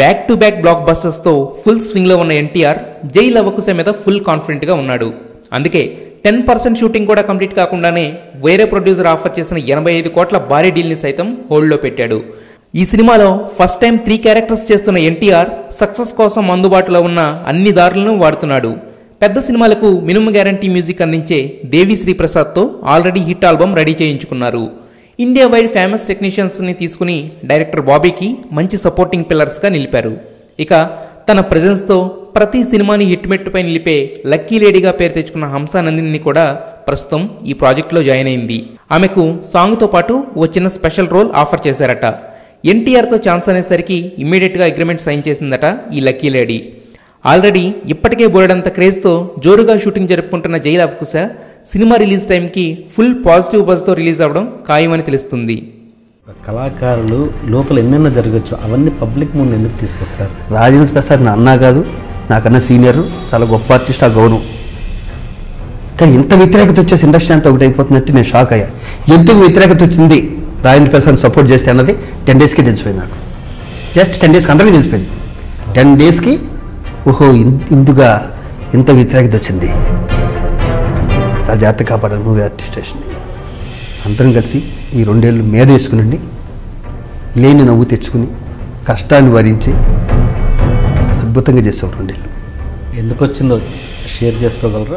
Back to back black busters తో full swing లో ఉన్న ఎన్టీఆర్ జై లవకుశ మీద ఫుల్ కాన్ఫిడెంట్ గా ఉన్నాడు. అందుకే 10% షూటింగ్ కూడా కంప్లీట్ కాకుండానే వేరే ప్రొడ్యూసర్ ఆఫర్ చేసిన 85 కోట్ల భారీ డీల్ ని సైతం హోల్డ్ లో పెట్టాడు. ఈ సినిమాలో ఫస్ట్ టైం 3 క్యారెక్టర్స్ చేస్తున్న ఎన్టీఆర్ సక్సెస్ కోసం అందుబాటులో ఉన్న అన్ని దారులను వాడుతున్నాడు. పెద్ద సినిమాలకు మినిమం గ్యారంటీ మ్యూజిక్ అందించే దేవి శ్రీ ప్రసాద్ తో ఆల్రెడీ హిట్ ఆల్బమ్ రెడీ చేయించుకున్నారు. ఇండియా వైడ్ ఫేమస్ టెక్నీషియన్స్ ని తీసుకుని డైరెక్టర్ బాబీకి మంచి సపోర్టింగ్ పిల్లర్స్ గా నిలిపారు. ఇక తన ప్రెజెన్స్ తో ప్రతి సినిమాని హిట్ మెట్టుపై నిలిపే లక్కీ లేడీగా పేరు తెచ్చుకున్న హంసానందిని కూడా ప్రస్తుతం ఈ ప్రాజెక్ట్లో జాయిన్ అయింది. ఆమెకు సాంగ్ తో పాటు ఓ చిన్న స్పెషల్ రోల్ ఆఫర్ చేశారట. ఎన్టీఆర్ తో ఛాన్స్ అనేసరికి ఇమ్మీడియట్ గా అగ్రిమెంట్ సైన్ చేసిందట ఈ లక్కీ లేడీ. ఆల్రెడీ ఇప్పటికే బోలెడంత క్రేజ్ తో జోరుగా షూటింగ్ జరుపుకుంటున్న జై లవకుశ సినిమా రిలీజ్ టైంకి ఫుల్ పాజిటివ్ బజ్ తో రిలీజ్ అవ్వడం ఖాయమని తెలుస్తుంది. కళాకారులు లోపల ఎన్నెన్నో జరగచ్చు, అవన్నీ పబ్లిక్ ముందు ఎందుకు తీసుకొస్తారు? రాజేంద్ర ప్రసాద్ నా అన్నా కాదు, నాకన్నా సీనియర్, చాలా గొప్ప ఆర్టిస్ట్, ఆ గౌరవం. కానీ ఇంత వ్యతిరేకత వచ్చేసి ఇండస్ట్రీ అంతా ఒకటి అయిపోతున్నట్టు నేను షాక్ అయ్యా. ఎందుకు వ్యతిరేకత వచ్చింది రాజేంద్ర ప్రసాద్ సపోర్ట్ చేస్తే అన్నది 10 డేస్కి తెలిసిపోయింది నాకు. జస్ట్ 10 డేస్కి అందరికీ తెలిసిపోయింది. 10 డేస్కి ఓహో ఇందుగా ఇంత వ్యతిరేకత వచ్చింది. ఆ జాతర కాపాడాలి మూవీ ఆర్టిస్టేషన్. అందరం కలిసి ఈ 2 ఏళ్ళు మీద వేసుకునండి, లేని నవ్వు తెచ్చుకుని కష్టాన్ని భరించి అద్భుతంగా చేసాం 2 ఏళ్ళు. ఎందుకు వచ్చిందో షేర్ చేసుకోగలరా?